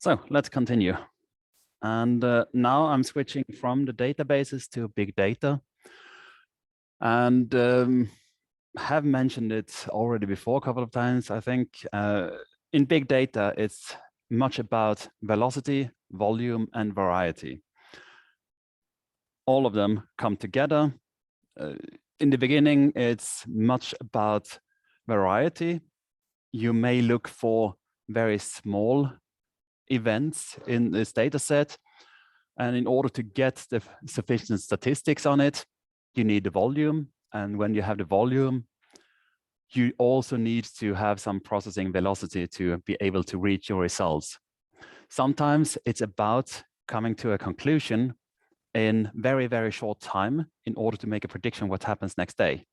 So let's continue. And now I'm switching from the databases to big data. And have mentioned it already before a couple of times. I think in big data, it's much about velocity, volume, and variety. All of them come together. In the beginning, it's much about variety. You may look for very small events in this data set. And in order to get the sufficient statistics on it, you need the volume. And when you have the volume, you also need to have some processing velocity to be able to reach your results. Sometimes it's about coming to a conclusion in very, very short time in order to make a prediction what happens next day.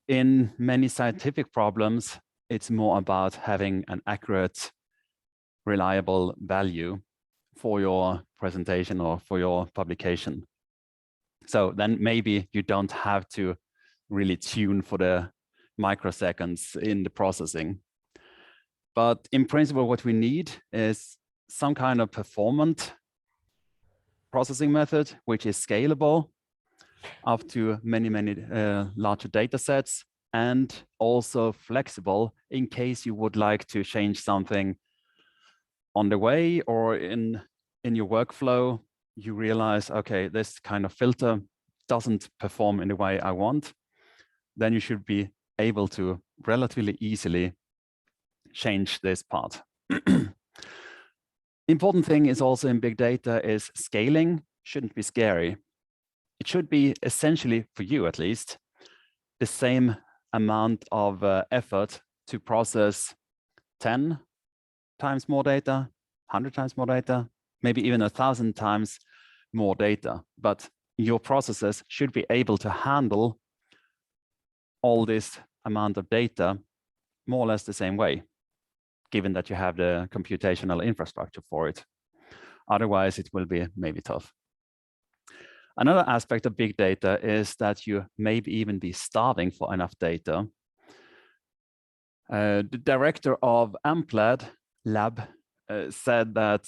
In many scientific problems, it's more about having an accurate, reliable value for your presentation or for your publication. So then maybe you don't have to really tune for the microseconds in the processing. But in principle, what we need is some kind of performant processing method, which is scalable up to many, many larger data sets, and also flexible in case you would like to change something on the way or in your workflow. You realize, okay, this kind of filter doesn't perform in the way I want, then you should be able to relatively easily change this part. Important thing is also in big data is scaling shouldn't be scary. It should be essentially, for you at least, the same amount of effort to process 10 times more data, 100 times more data, maybe even 1,000 times more data. But your processes should be able to handle all this amount of data more or less the same way, given that you have the computational infrastructure for it. Otherwise, it will be maybe tough. Another aspect of big data is that you maybe even be starving for enough data. The director of AMPLAD lab said that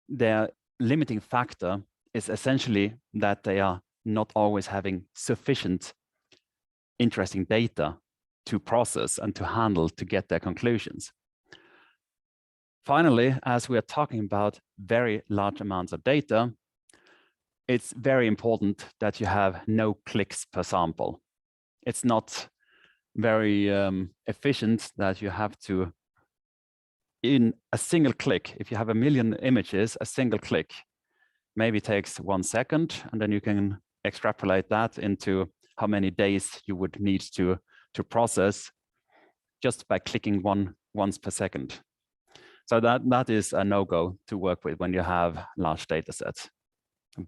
their limiting factor is essentially that they are not always having sufficient interesting data to process and to handle to get their conclusions. Finally, as we are talking about very large amounts of data, it's very important that you have no clicks per sample. It's not very efficient that you have to, in a single click, if you have 1 million images, a single click maybe takes 1 second, and then you can extrapolate that into how many days you would need to process just by clicking once per second. So that is a no-go to work with when you have large data sets,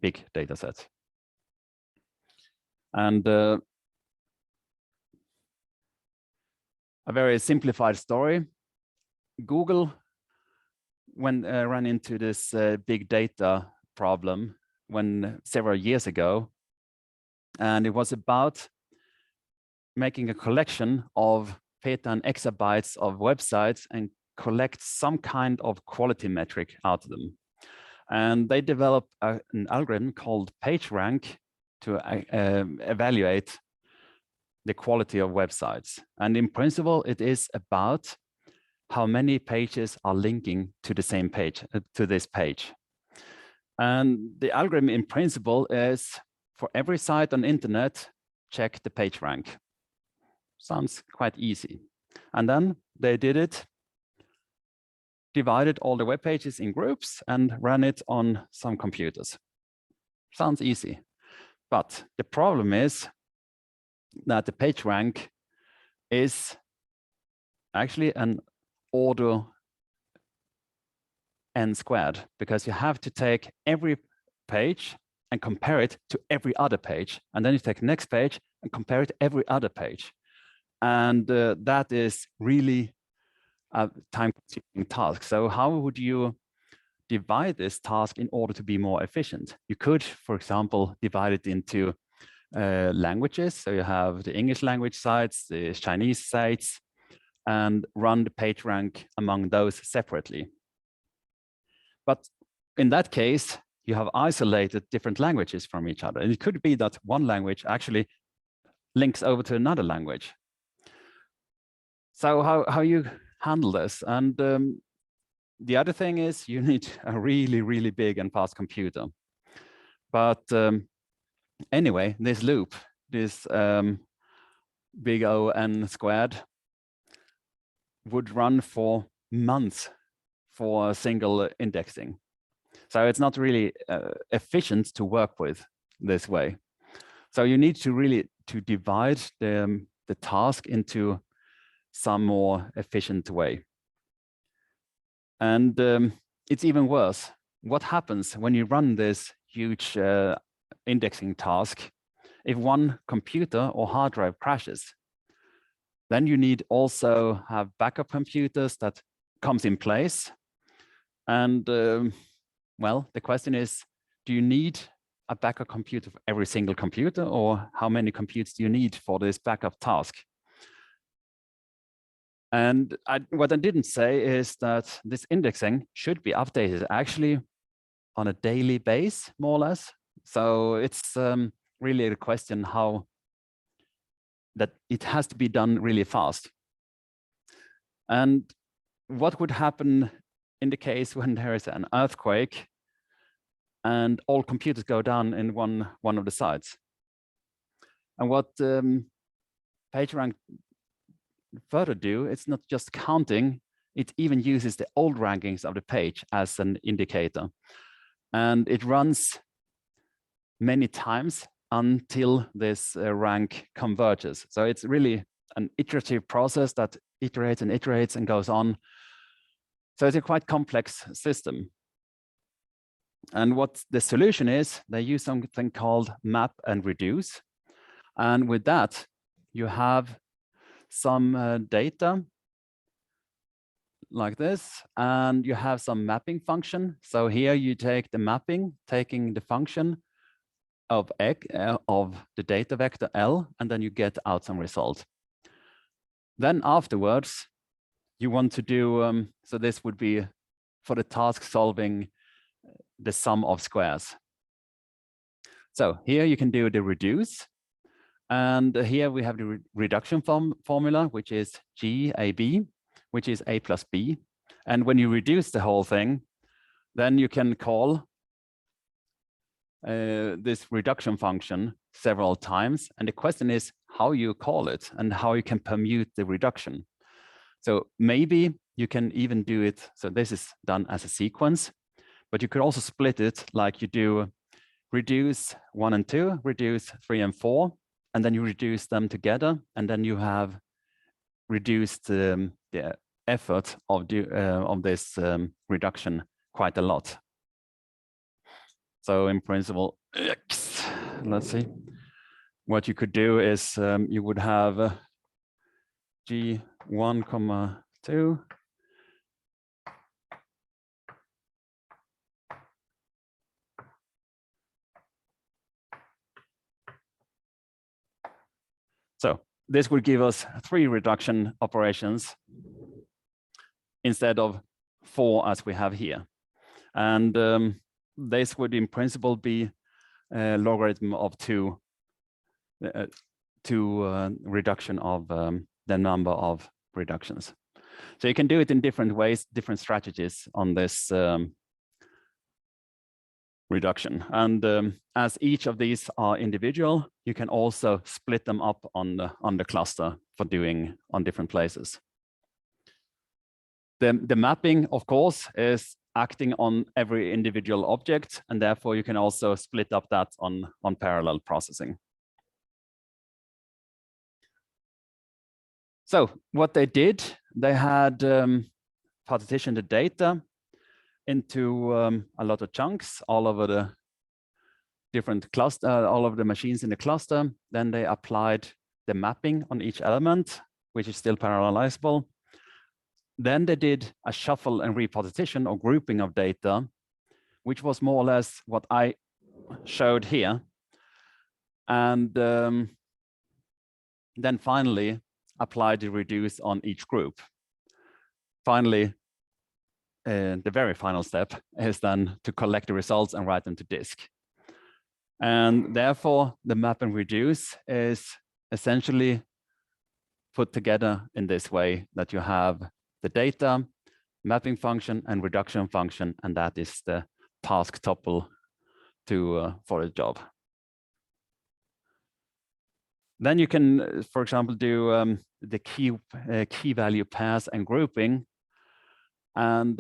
big data sets. And a very simplified story. Google ran into this big data problem several years ago, and it was about making a collection of peta and exabytes of websites and collect some kind of quality metric out of them. And they developed an algorithm called PageRank to evaluate the quality of websites. And in principle, it is about how many pages are linking to the same page, to this page. And the algorithm in principle is for every site on the internet, check the PageRank. Sounds quite easy. And then they did it, divided all the web pages in groups and ran it on some computers. Sounds easy. But the problem is that the PageRank is actually an order n squared, because you have to take every page and compare it to every other page. And then you take the next page and compare it to every other page. And that is really a time-consuming task. So how would you divide this task in order to be more efficient? You could, for example, divide it into languages. So you have the English language sites, the Chinese sites, and run the PageRank among those separately. But in that case, you have isolated different languages from each other. And it could be that one language actually links over to another language. So how you handle this? And the other thing is you need a really, really big and fast computer. But anyway, this loop, this big O n squared, would run for months for a single indexing. So it's not really efficient to work with this way. So you need to really divide the task into some more efficient way. And it's even worse. What happens when you run this huge indexing task? If one computer or hard drive crashes, then you need also have backup computers that comes in place. And well, the question is, do you need a backup computer for every single computer, or how many computers do you need for this backup task? And what I didn't say is that this indexing should be updated actually on a daily basis, more or less. So it's really a question how that it has to be done really fast. And what would happen in the case when there is an earthquake and all computers go down in one of the sites? And what PageRank further do, it's not just counting, it even uses the old rankings of the page as an indicator. And it runs many times until this rank converges. So it's really an iterative process that iterates and iterates and goes on. So it's a quite complex system. And what the solution is, they use something called map and reduce. And with that, you have some data like this, and you have some mapping function. So here you take the mapping, taking the function of the data vector L, and then you get out some result. Then afterwards, you want to do, so this would be for the task solving the sum of squares. So here you can do the reduce. And here we have the reduction formula, which is GAB, which is A plus B. And when you reduce the whole thing, then you can call this reduction function several times. And the question is how you call it and how you can permute the reduction. So maybe you can even do it. So this is done as a sequence, but you could also split it like you do reduce 1 and 2, reduce 3 and 4, and then you reduce them together. And then you have reduced the effort of this reduction quite a lot. So in principle, let's see, what you could do is you would have G1, 2. So this would give us 3 reduction operations instead of 4 as we have here. And this would in principle be a logarithm of 2 reduction of the number of reductions. So you can do it in different ways, different strategies on this reduction. And as each of these are individual, you can also split them up on the cluster for doing on different places. The mapping, of course, is acting on every individual object, and therefore you can also split up that on parallel processing. So what they did, they had partitioned the data into a lot of chunks all over the different cluster, all of the machines in the cluster. Then they applied the mapping on each element, which is still parallelizable. Then they did a shuffle and repartition or grouping of data, which was more or less what I showed here. And then finally applied the reduce on each group. Finally, the very final step is then to collect the results and write them to disk. And therefore, the map and reduce is essentially put together in this way, that you have the data, mapping function and reduction function, and that is the task tuple for the job. Then you can, for example, do the key value pairs and grouping, and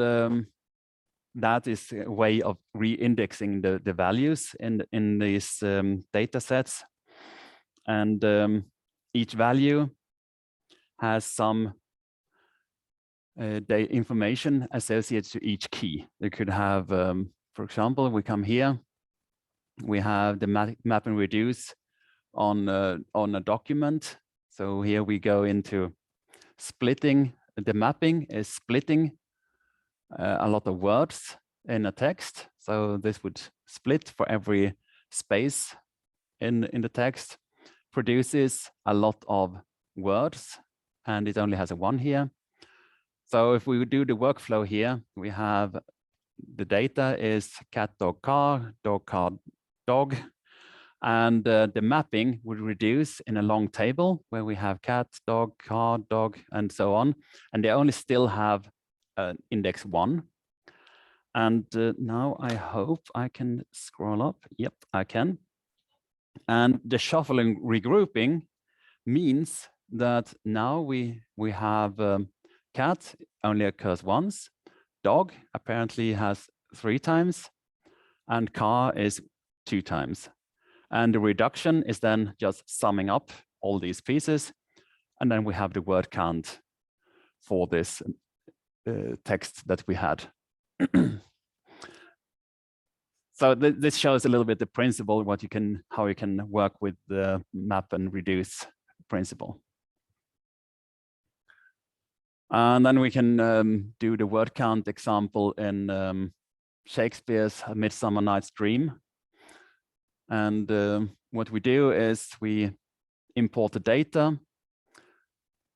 that is a way of re-indexing the values in these data sets. And each value has some information associated to each key. You could have, for example, we come here, we have the map and reduce on a document. So here we go into splitting. The mapping is splitting a lot of words in a text. So this would split for every space in the text, produces a lot of words, and it only has a 1 here. So if we do the workflow here, we have the data is cat, dog, car, dog, and the mapping would reduce in a long table where we have cat, dog, car, dog, and so on. And they only still have index 1. And now I hope I can scroll up. Yep, I can. And the shuffling regrouping means that now we have cat only occurs once, dog apparently has 3 times, and car is 2 times. And the reduction is then just summing up all these pieces, and then we have the word count for this text that we had. So this shows a little bit the principle, how you can work with the map and reduce principle. And then we can do the word count example in Shakespeare's A Midsummer Night's Dream. And what we do is we import the data,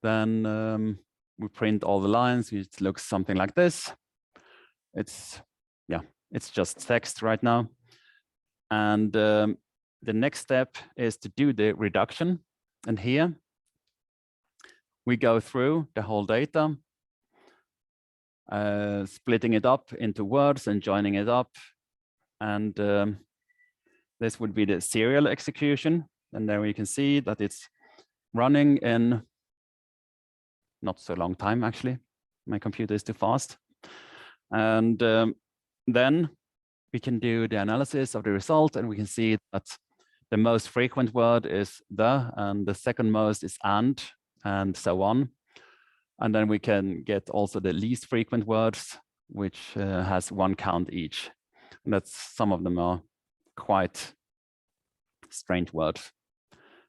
then we print all the lines. It looks something like this. It's just text right now. And the next step is to do the reduction. And here we go through the whole data, splitting it up into words and joining it up. And this would be the serial execution. And there we can see that it's running in not so long time, actually. My computer is too fast. And then we can do the analysis of the result, and we can see that the most frequent word is the, and the second most is and so on. And then we can get also the least frequent words, which has 1 count each. And that's, some of them are quite strange words,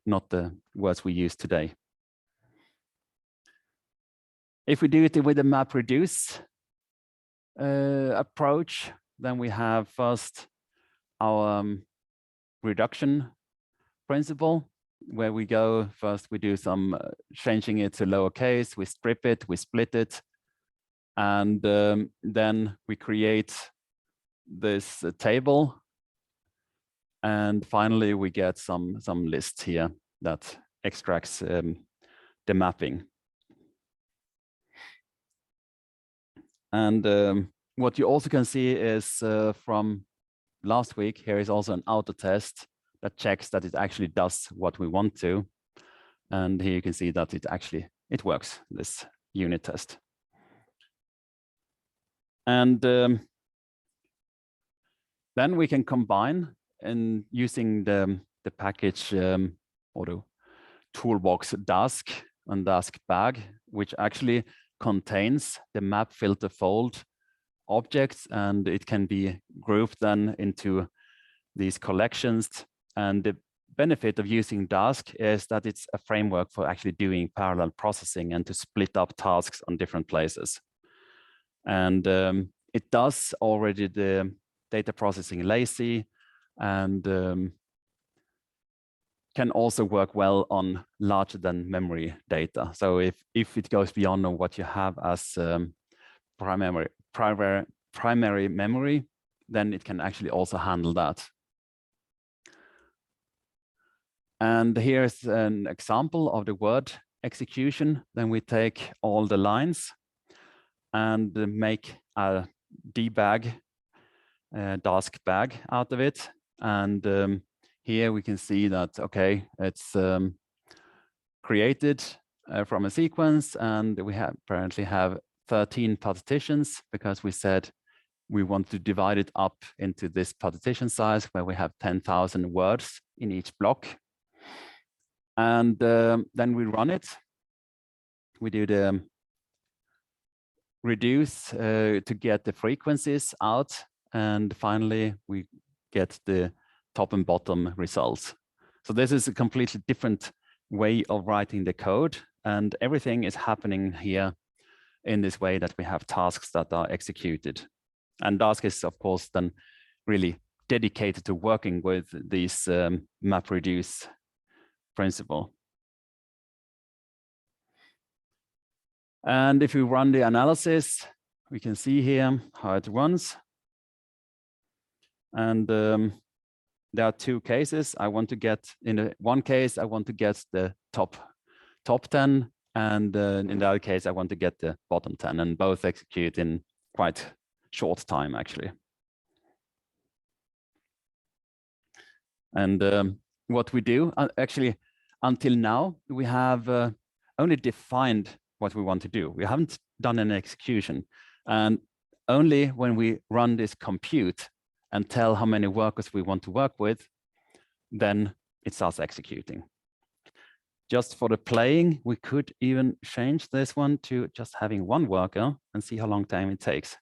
not the words we use today. If we do it with the map reduce approach, then we have first our reduction principle, where we go first, we do some changing it to lowercase, we strip it, we split it, and then we create this table, and finally we get some lists here that extracts the mapping. And what you also can see is from last week, here is also an auto test that checks that it actually does what we want to. And here you can see that it works, this unit test. And then we can combine in using the package or the toolbox DASK and DASK bag, which actually contains the map filter fold objects, and it can be grouped then into these collections. And the benefit of using DASK is that it's a framework for actually doing parallel processing and to split up tasks on different places. And it does already the data processing lazy, and can also work well on larger than memory data. So if it goes beyond what you have as primary memory, then it can actually also handle that. And here's an example of the word execution. Then we take all the lines and make a debag, task bag out of it. And here we can see that, okay, it's created from a sequence, and we apparently have 13 partitions because we said we want to divide it up into this partition size where we have 10,000 words in each block. And then we run it. We do the reduce to get the frequencies out. And finally, we get the top and bottom results. So this is a completely different way of writing the code. And everything is happening here in this way that we have tasks that are executed. And Dask is, of course, then really dedicated to working with these MapReduce principle. And if we run the analysis, we can see here how it runs. And there are two cases. I want to get, in one case, I want to get the top 10, and in the other case, I want to get the bottom 10, and both execute in quite short time, actually. And what we do, actually, until now, we have only defined what we want to do. We haven't done an execution. And only when we run this compute and tell how many workers we want to work with, then it starts executing. Just for the playing, we could even change this one to just having one worker and see how long time it takes.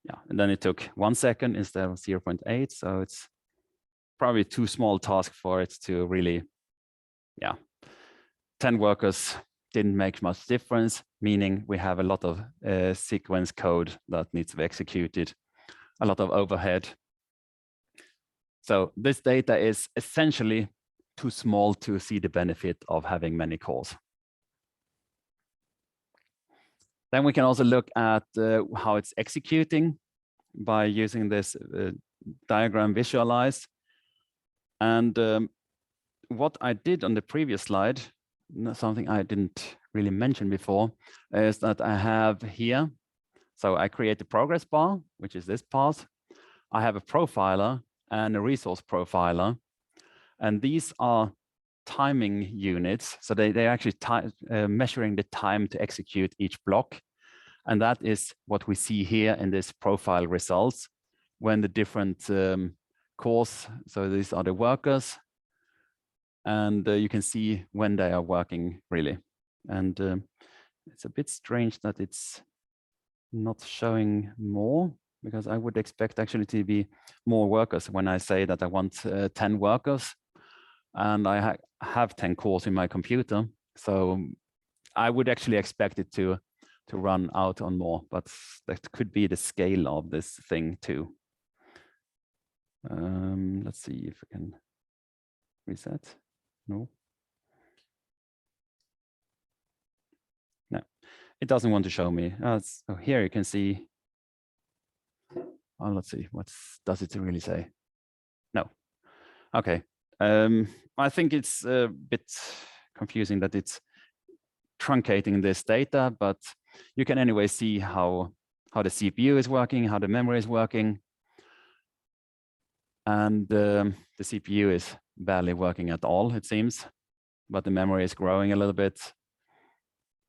Yeah, and then it took 1 second instead of 0.8. So it's probably too small task for it to really, yeah. 10 workers didn't make much difference, meaning we have a lot of sequence code that needs to be executed, a lot of overhead. So this data is essentially too small to see the benefit of having many cores. Then we can also look at how it's executing by using this diagram visualize. And what I did on the previous slide, something I didn't really mention before, is that I have here, so I create the progress bar, which is this part. I have a profiler and a resource profiler, and these are timing units. So they're actually measuring the time to execute each block. And that is what we see here in this profile results when the different cores, so these are the workers, and you can see when they are working really. And it's a bit strange that it's not showing more, because I would expect actually to be more workers when I say that I want 10 workers, and I have 10 cores in my computer. So I would actually expect it to run out on more, but that could be the scale of this thing too. Let's see if I can reset. No. No, it doesn't want to show me. So here you can see. Oh, let's see, what does it really say? No. Okay. I think it's a bit confusing that it's truncating this data, but you can anyway see how the CPU is working, how the memory is working. And the CPU is barely working at all, it seems, but the memory is growing a little bit.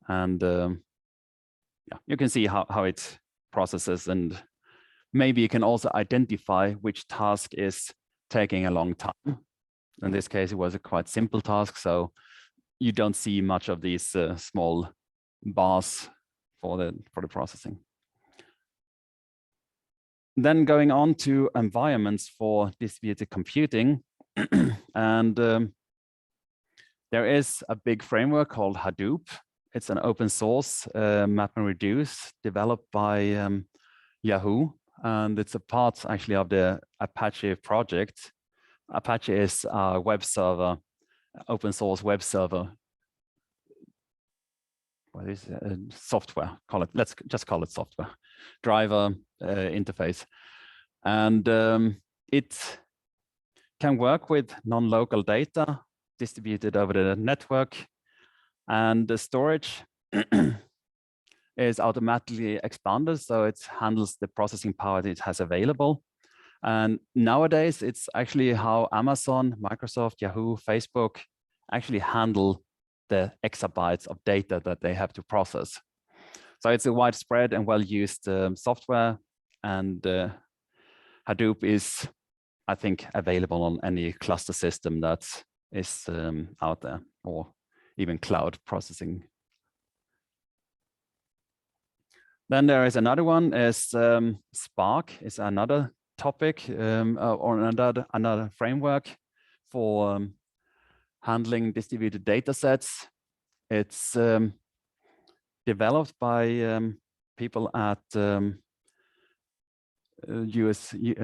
And yeah, you can see how it processes, and maybe you can also identify which task is taking a long time. In this case, it was a quite simple task, so you don't see much of these small bars for the processing. Then going on to environments for distributed computing, and there is a big framework called Hadoop. It's an open source MapReduce developed by Yahoo, and it's a part actually of the Apache project. Apache is a web server, open source web server. what is software, let's just call it software, driver interface. And it can work with non-local data distributed over the network, and the storage is automatically expanded, so it handles the processing power that it has available. And nowadays, it's actually how Amazon, Microsoft, Yahoo, Facebook actually handle the exabytes of data that they have to process. So it's a widespread and well-used software, and Hadoop is, I think, available on any cluster system that is out there, or even cloud processing. Then there is another one, is Spark is another topic, or another framework for handling distributed data sets. It's developed by people at University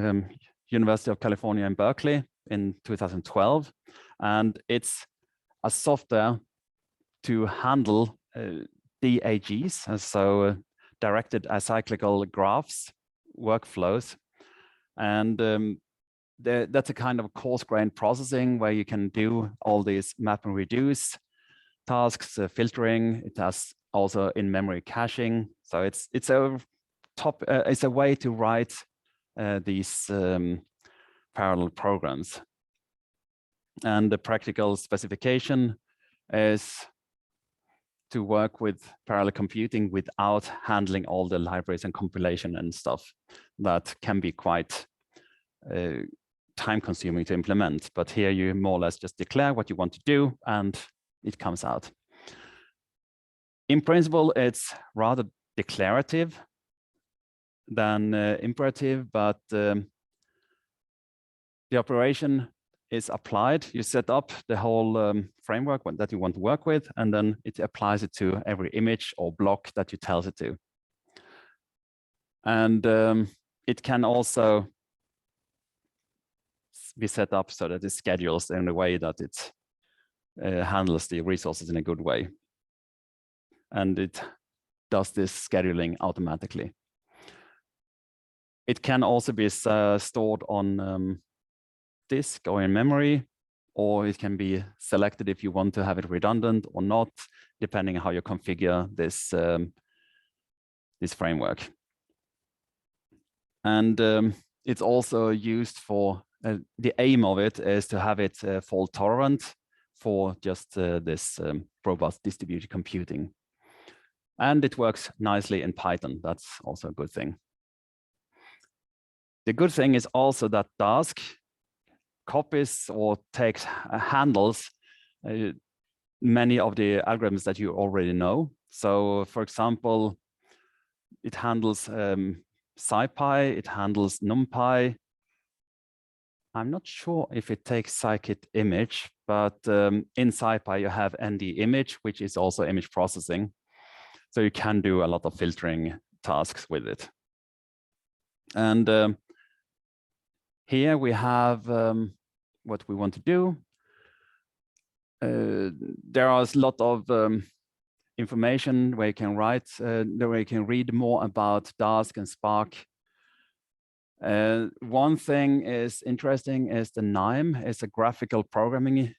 of California in Berkeley in 2012. And it's a software to handle DAGs, so directed acyclical graphs workflows. And that's a kind of coarse-grained processing where you can do all these map and reduce tasks, filtering. It has also in-memory caching. So it's a way to write these parallel programs. And the practical specification is to work with parallel computing without handling all the libraries and compilation and stuff that can be quite time-consuming to implement. But here you more or less just declare what you want to do and it comes out. In principle, it's rather declarative than imperative, but the operation is applied. You set up the whole framework that you want to work with, and then it applies it to every image or block that you tell it to. And it can also be set up so that it schedules in a way that it handles the resources in a good way. And it does this scheduling automatically. It can also be stored on disk or in memory, or it can be selected if you want to have it redundant or not, depending on how you configure this, this framework. And it's also used for, the aim of it is to have it fault tolerant for just this robust distributed computing. And it works nicely in Python. That's also a good thing. The good thing is also that Dask copies or takes handles many of the algorithms that you already know. So for example, it handles SciPy, it handles NumPy. I'm not sure if it takes scikit-image, but in SciPy you have ND-image, which is also image processing. So you can do a lot of filtering tasks with it. And here we have what we want to do. There are a lot of information where you can write, where you can read more about Dask and Spark. One thing is interesting is the KNIME. It's a graphical programming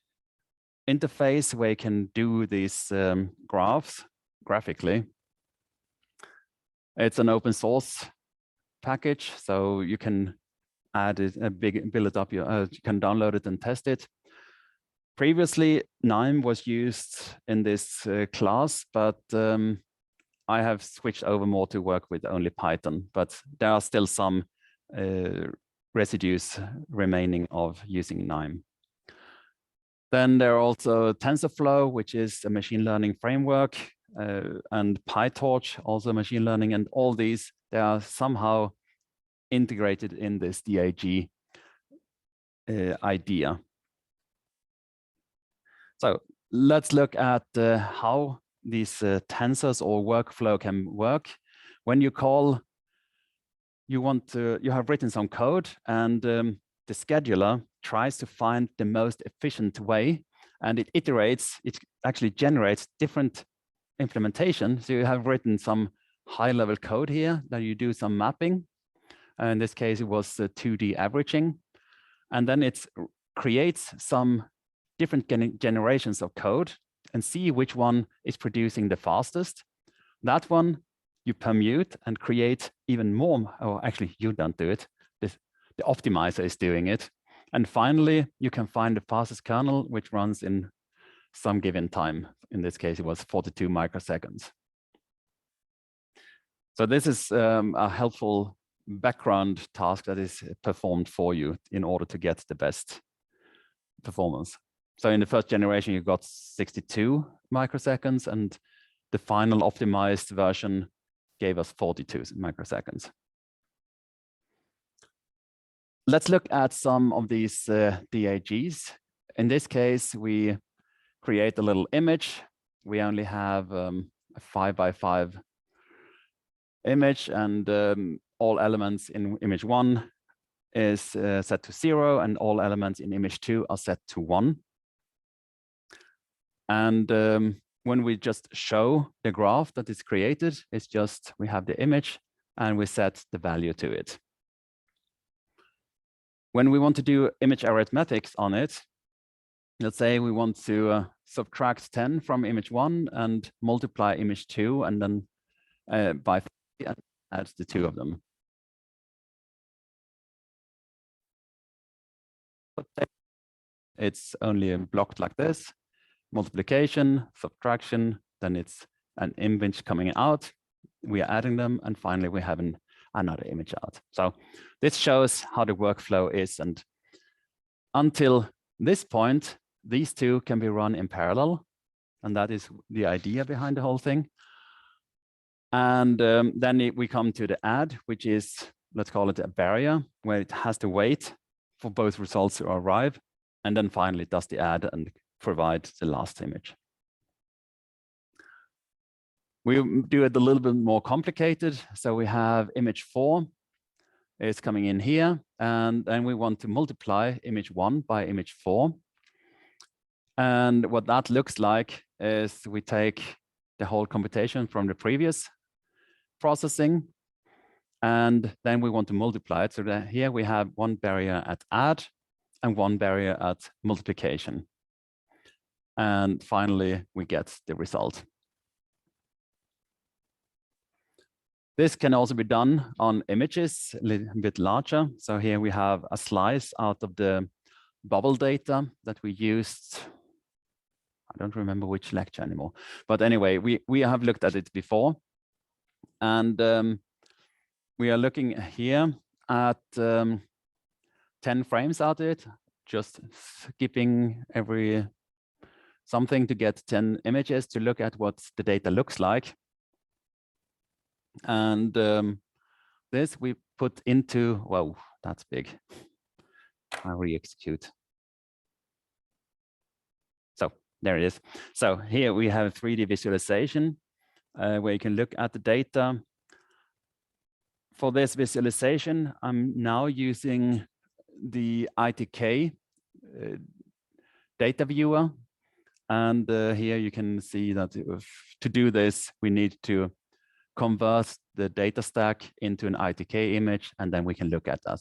interface where you can do these graphs graphically. It's an open source package, so you can add it, build it up. You can download it and test it. Previously, KNIME was used in this class, but I have switched over more to work with only Python. But there are still some residues remaining of using KNIME. Then there are also TensorFlow, which is a machine learning framework, and PyTorch, also machine learning, and all these, they are somehow integrated in this DAG idea. So let's look at how these tensors or workflow can work. When you call, you have written some code, and the scheduler tries to find the most efficient way, and it iterates, it actually generates different implementation. So you have written some high-level code here that you do some mapping. In this case, it was 2D averaging. And then it creates some different generations of code and see which one is producing the fastest. That one you permute and create even more, or actually you don't do it, the optimizer is doing it. And finally, you can find the fastest kernel, which runs in some given time. In this case, it was 42 microseconds. So this is a helpful background task that is performed for you in order to get the best performance. So in the first generation, you got 62 microseconds, and the final optimized version gave us 42 microseconds. Let's look at some of these DAGs. In this case, we create a little image. We only have a 5x5 image, and all elements in image 1 is set to 0, and all elements in image 2 are set to 1. And when we just show the graph that is created, it's just we have the image and we set the value to it. When we want to do image arithmetics on it, let's say we want to subtract 10 from image 1 and multiply image 2 and then by 3 and add the two of them. It's only blocked like this: multiplication, subtraction, then it's an image coming out. We are adding them, and finally we have another image out. So this shows how the workflow is, and until this point, these two can be run in parallel, and that is the idea behind the whole thing. And then we come to the add, which is, let's call it a barrier, where it has to wait for both results to arrive, and then finally it does the add and provide the last image. We do it a little bit more complicated. So we have image 4 is coming in here, and then we want to multiply image 1 by image 4. And what that looks like is we take the whole computation from the previous processing, and then we want to multiply it. So that here we have one barrier at add and one barrier at multiplication. And finally, we get the result. This can also be done on images a little bit larger. So here we have a slice out of the bubble data that we used. I don't remember which lecture anymore. But anyway, we have looked at it before. And we are looking here at 10 frames out of it, just skipping every something to get 10 images to look at what the data looks like. And this we put into, whoa, that's big. I re-execute. So there it is. So here we have a 3D visualization where you can look at the data. For this visualization, I'm now using the ITK data viewer. And here you can see that to do this, we need to convert the data stack into an ITK image, and then we can look at that.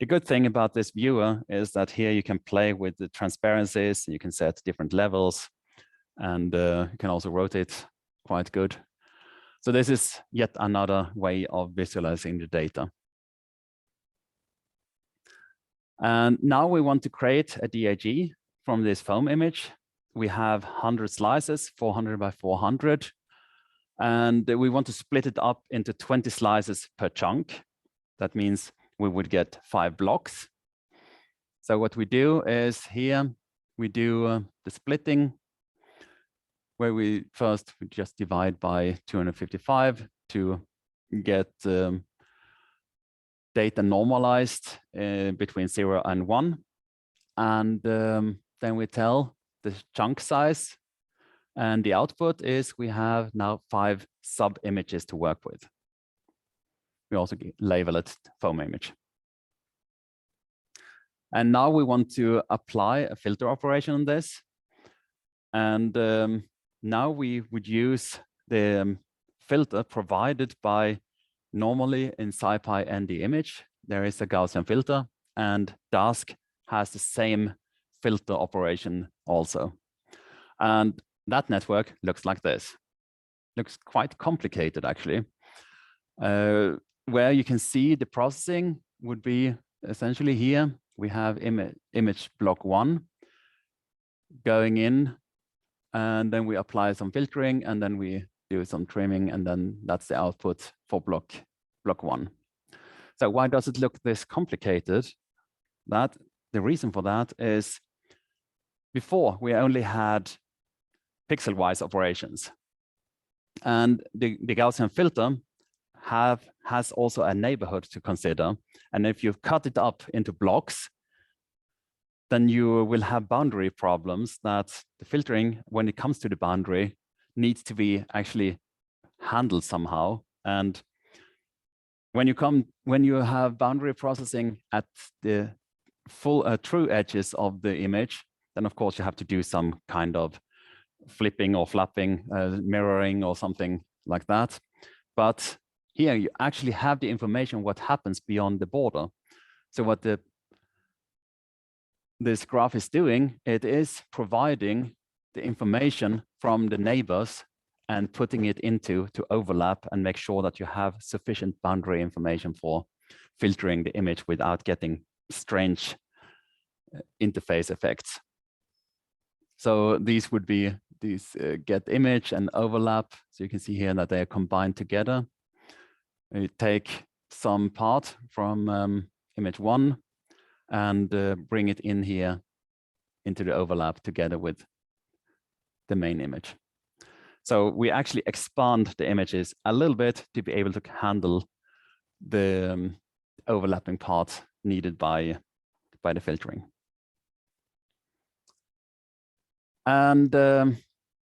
The good thing about this viewer is that here you can play with the transparencies, you can set different levels, and you can also rotate quite good. So this is yet another way of visualizing the data. And now we want to create a DAG from this foam image. We have 100 slices, 400 by 400. And we want to split it up into 20 slices per chunk. That means we would get 5 blocks. So what we do is here, we do the splitting, where we first just divide by 255 to get data normalized between 0 and 1. And then we tell the chunk size. And the output is we have now 5 sub-images to work with. We also label it foam image. And now we want to apply a filter operation on this. And now we would use the filter provided by, normally in SciPy ND image, there is a Gaussian filter, and DASG has the same filter operation also. And that network looks like this. Looks quite complicated, actually. Where you can see the processing would be essentially here. We have image block 1 going in, and then we apply some filtering, and then we do some trimming, and then that's the output for block 1. So why does it look this complicated? The reason for that is before we only had pixel-wise operations, and the Gaussian filter has also a neighborhood to consider. And if you cut it up into blocks, then you will have boundary problems that the filtering, when it comes to the boundary, needs to be actually handled somehow. And when you have boundary processing at the full true edges of the image, then of course you have to do some kind of flipping or flapping, mirroring or something like that. But here you actually have the information what happens beyond the border. So what this graph is doing, it is providing the information from the neighbors and putting it into to overlap and make sure that you have sufficient boundary information for filtering the image without getting strange interface effects. So these would be these get image and overlap. So you can see here that they are combined together. You take some part from image 1 and bring it in here into the overlap together with the main image. So we actually expand the images a little bit to be able to handle the overlapping parts needed by the filtering. And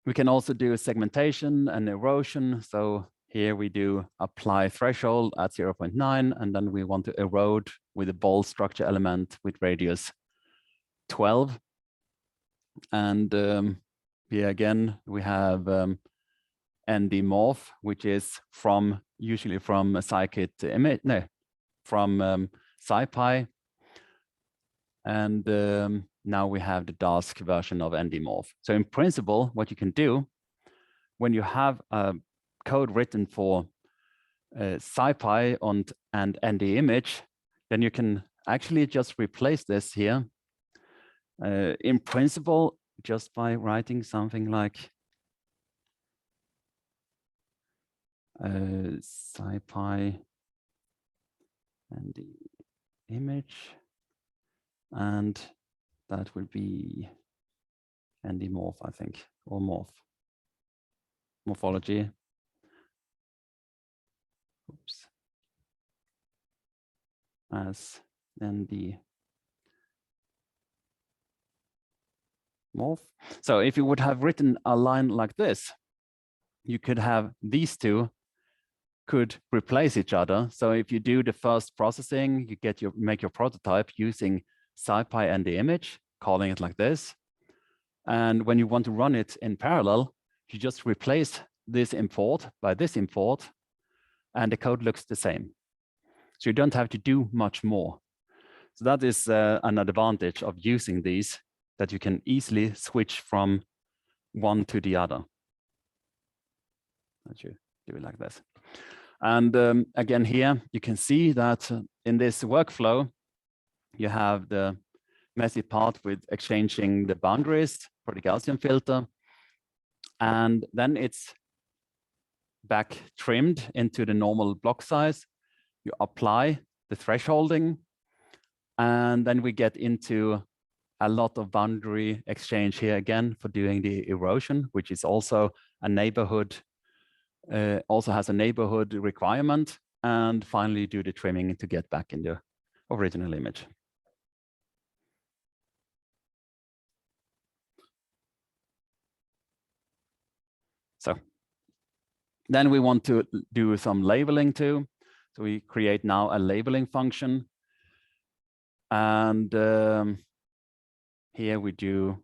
we can also do segmentation and erosion. So here we do apply threshold at 0.9, and then we want to erode with a ball structure element with radius 12. And here again, we have ND morph, which is usually from a scikit image, no, from SciPy. And now we have the DASG version of ND morph. So in principle, what you can do when you have a code written for SciPy and ND image, then you can actually just replace this here in principle just by writing something like SciPy and the image, and that will be ND morph, I think, or morphology. Oops. As ND morph. So if you would have written a line like this, you could have these two could replace each other. So if you do the first processing, you make your prototype using SciPy and the image, calling it like this. And when you want to run it in parallel, you just replace this import by this import, and the code looks the same. So you don't have to do much more. So that is an advantage of using these, that you can easily switch from one to the other. That you do it like this. And again, here you can see that in this workflow, you have the messy part with exchanging the boundaries for the Gaussian filter. And then it's back trimmed into the normal block size. You apply the thresholding, and then we get into a lot of boundary exchange here again for doing the erosion, which is also a neighborhood, also has a neighborhood requirement, and finally do the trimming to get back in the original image. So then we want to do some labeling too. So we create now a labeling function. And here we do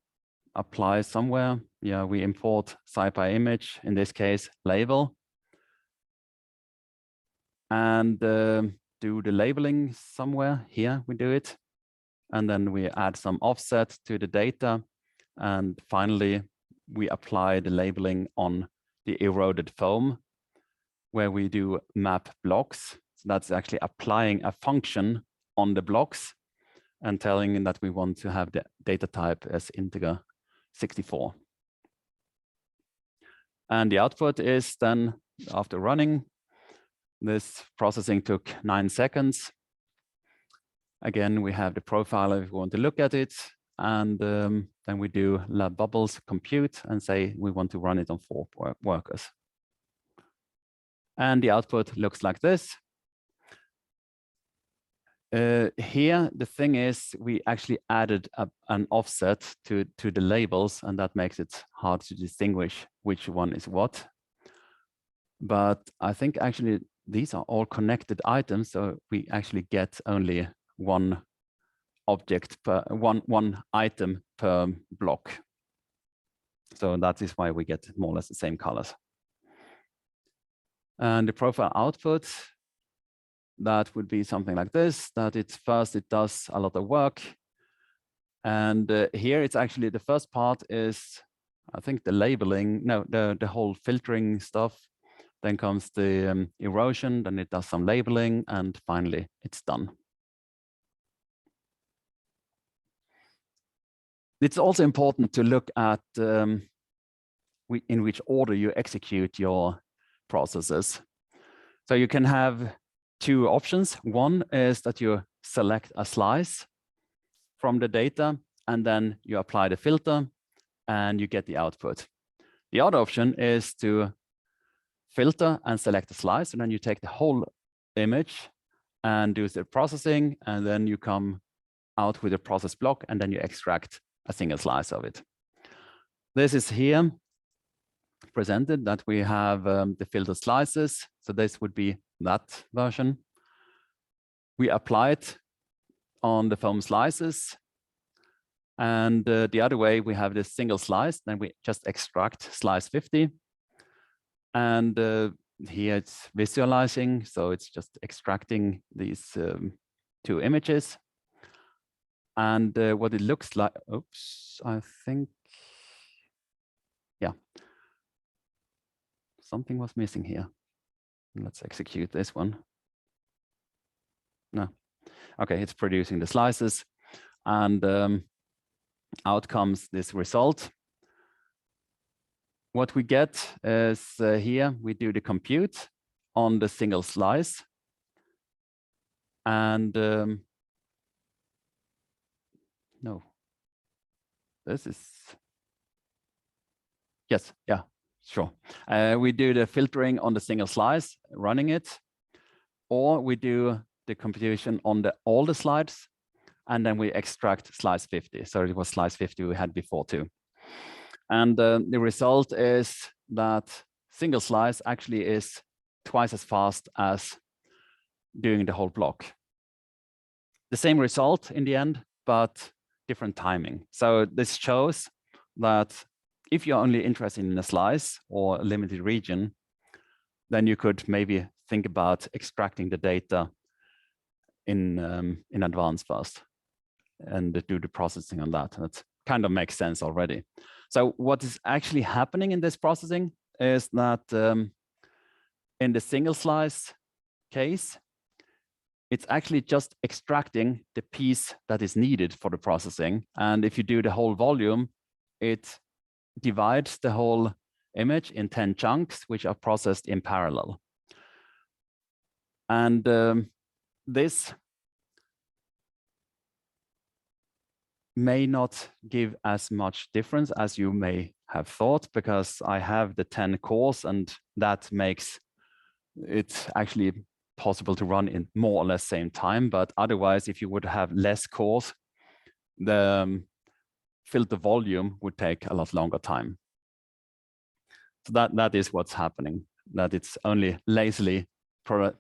apply somewhere. we import SciPy image, in this case, label, and do the labeling somewhere. Here we do it. And then we add some offset to the data. And finally, we apply the labeling on the eroded foam, where we do map blocks. So that's actually applying a function on the blocks and telling that we want to have the data type as integer 64. And the output is then, after running, this processing took 9 seconds. Again, we have the profile if we want to look at it. And then we do lab bubbles compute and say we want to run it on 4 workers. And the output looks like this. Here, the thing is, we actually added an offset to the labels, and that makes it hard to distinguish which one is what. But I think actually these are all connected items, so we actually get only one object per one item per block. So that is why we get more or less the same colors. And the profile output, that would be something like this, that it does a lot of work. And here it's actually, the first part is, I think, the labeling, no, the whole filtering stuff. Then comes the erosion, then it does some labeling, and finally it's done. It's also important to look at in which order you execute your processes. So you can have 2 options. One is that you select a slice from the data, and then you apply the filter, and you get the output. The other option is to filter and select a slice, and then you take the whole image and do the processing, and then you come out with a process block, and then you extract a single slice of it. This is here presented that we have the filtered slices. So this would be that version. We apply it on the foam slices. And the other way, we have this single slice, then we just extract slice 50. And here it's visualizing, so it's just extracting these 2 images. And what it looks like, oops, I think, yeah, something was missing here. Let's execute this one. No, okay, it's producing the slices, and out comes this result. What we get is here, we do the compute on the single slice. And no, this is, yes, yeah, sure. We do the filtering on the single slice, running it, or we do the computation on all the slides, and then we extract slice 50. So it was slice 50 we had before too. And the result is that single slice actually is twice as fast as doing the whole block. The same result in the end, but different timing. So this shows that if you're only interested in a slice or a limited region, then you could maybe think about extracting the data in advance first and do the processing on that. That kind of makes sense already. So what is actually happening in this processing is that in the single slice case, it's actually just extracting the piece that is needed for the processing. And if you do the whole volume, it divides the whole image in 10 chunks, which are processed in parallel. And this may not give as much difference as you may have thought, because I have the 10 cores, and that makes it actually possible to run in more or less same time. But otherwise, if you would have less cores, the filter volume would take a lot longer time. So that is what's happening, that it's only lazily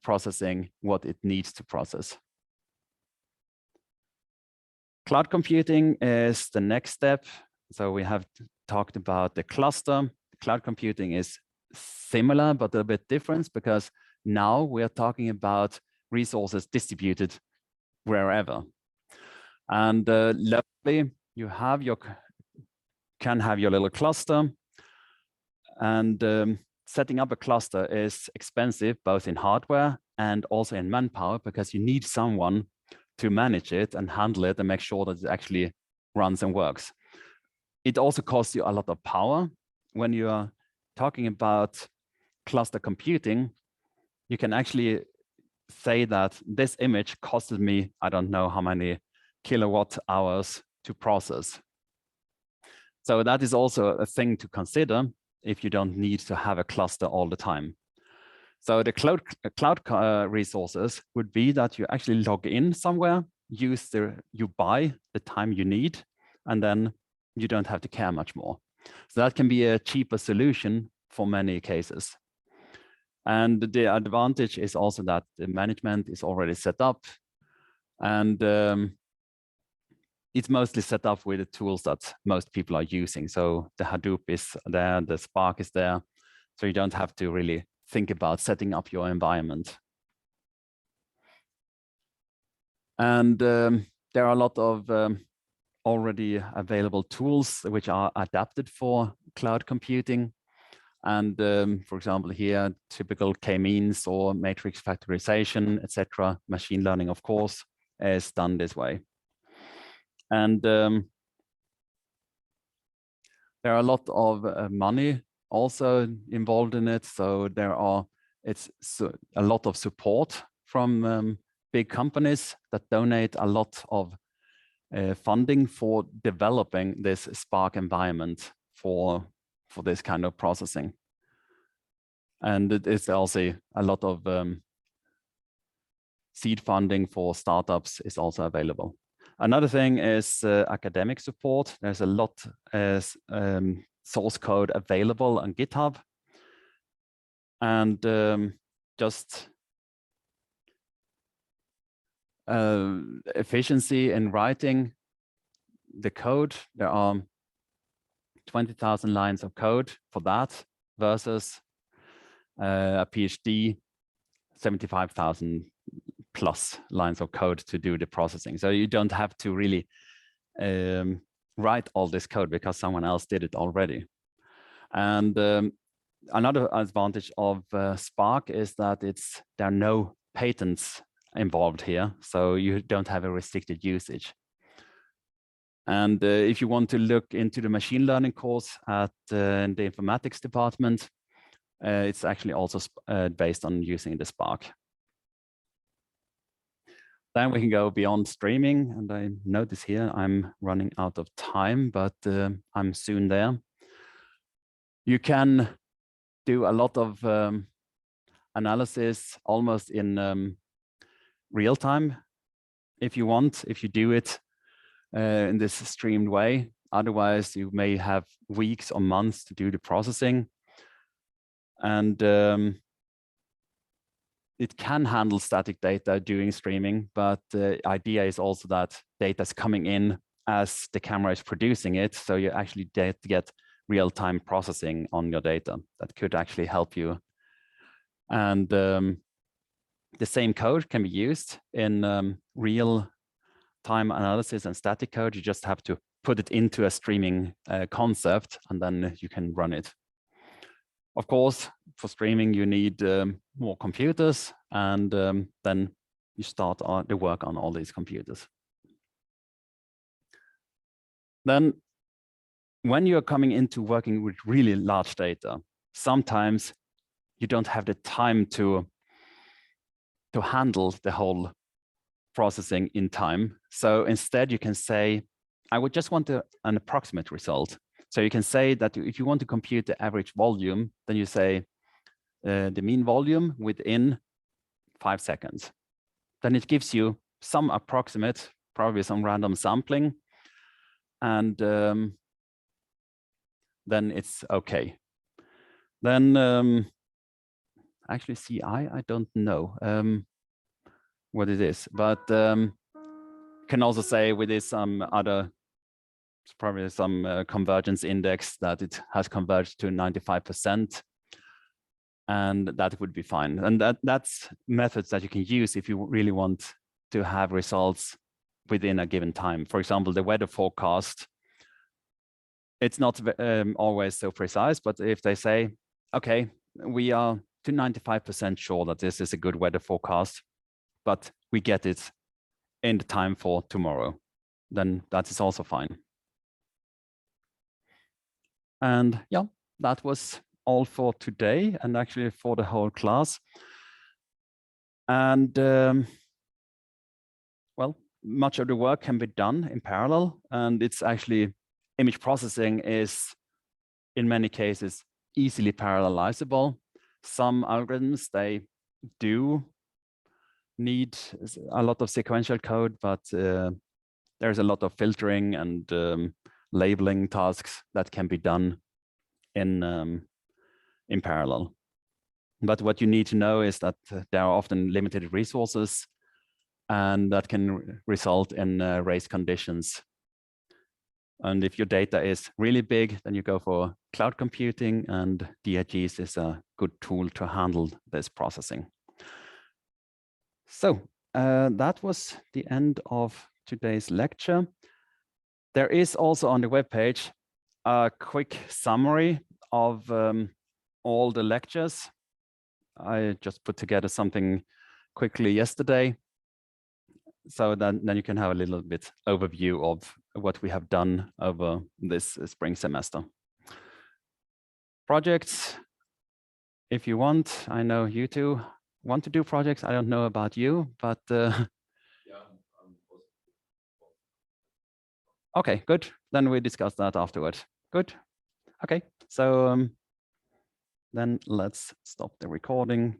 processing what it needs to process. Cloud computing is the next step. So we have talked about the cluster. Cloud computing is similar, but a bit different, because now we are talking about resources distributed wherever. And locally, you have can have your little cluster, and setting up a cluster is expensive, both in hardware and also in manpower, because you need someone to manage it and handle it and make sure that it actually runs and works. It also costs you a lot of power. When you are talking about cluster computing, you can actually say that this image costed me, I don't know how many kilowatt hours to process. So that is also a thing to consider if you don't need to have a cluster all the time. So the cloud resources would be that you actually log in somewhere, you buy the time you need, and then you don't have to care much more. So that can be a cheaper solution for many cases. And the advantage is also that the management is already set up, and it's mostly set up with the tools that most people are using. So the Hadoop is there, the Spark is there, so you don't have to really think about setting up your environment. And there are a lot of already available tools which are adapted for cloud computing. And for example, here, typical k-means or matrix factorization, etc. Machine learning, of course, is done this way. And there are a lot of money also involved in it. So it's a lot of support from big companies that donate a lot of funding for developing this Spark environment for this kind of processing. And it is also a lot of seed funding for startups is also available. Another thing is academic support. There's a lot source code available on GitHub. And just efficiency in writing the code. There are 20,000 lines of code for that versus a PhD, 75,000 plus lines of code to do the processing. So you don't have to really write all this code because someone else did it already. And another advantage of Spark is that there are no patents involved here, so you don't have a restricted usage. And if you want to look into the machine learning course at the informatics department, it's actually also based on using the Spark. Then we can go beyond streaming, and I notice here I'm running out of time, but I'm soon there. You can do a lot of analysis almost in real time if you want, if you do it in this streamed way. Otherwise, you may have weeks or months to do the processing. And it can handle static data during streaming, but the idea is also that data is coming in as the camera is producing it. So you actually get real-time processing on your data. That could actually help you. And the same code can be used in real-time analysis and static code. You just have to put it into a streaming concept, and then you can run it. Of course, for streaming, you need more computers, and then you start the work on all these computers. Then, when you're coming into working with really large data, sometimes you don't have the time to handle the whole processing in time. So instead, you can say, I would just want an approximate result. So you can say that if you want to compute the average volume, then you say the mean volume within 5 seconds. Then it gives you some approximate, probably some random sampling, and then it's okay. Then actually CI, I don't know what it is, but can also say with this some other It's probably some convergence index that it has converged to 95%. And that would be fine. And that's methods that you can use if you really want to have results within a given time. For example, the weather forecast, it's not always so precise, but if they say, okay, we are to 95% sure that this is a good weather forecast, but we get it in the time for tomorrow, then that is also fine. And yeah, that was all for today, and actually for the whole class. And well, much of the work can be done in parallel, and it's actually image processing is in many cases easily parallelizable. Some algorithms, they do need a lot of sequential code, but there's a lot of filtering and labeling tasks that can be done in parallel. But what you need to know is that there are often limited resources, and that can result in race conditions. And if your data is really big, then you go for cloud computing, and DAGs is a good tool to handle this processing. So that was the end of today's lecture. There is also on the webpage a quick summary of all the lectures. I just put together something quickly yesterday, so then you can have a little bit overview of what we have done over this spring semester. Projects, if you want, I know you two want to do projects. I don't know about you, but okay, good. Then we discuss that afterwards. Good. Okay, so then let's stop the recording.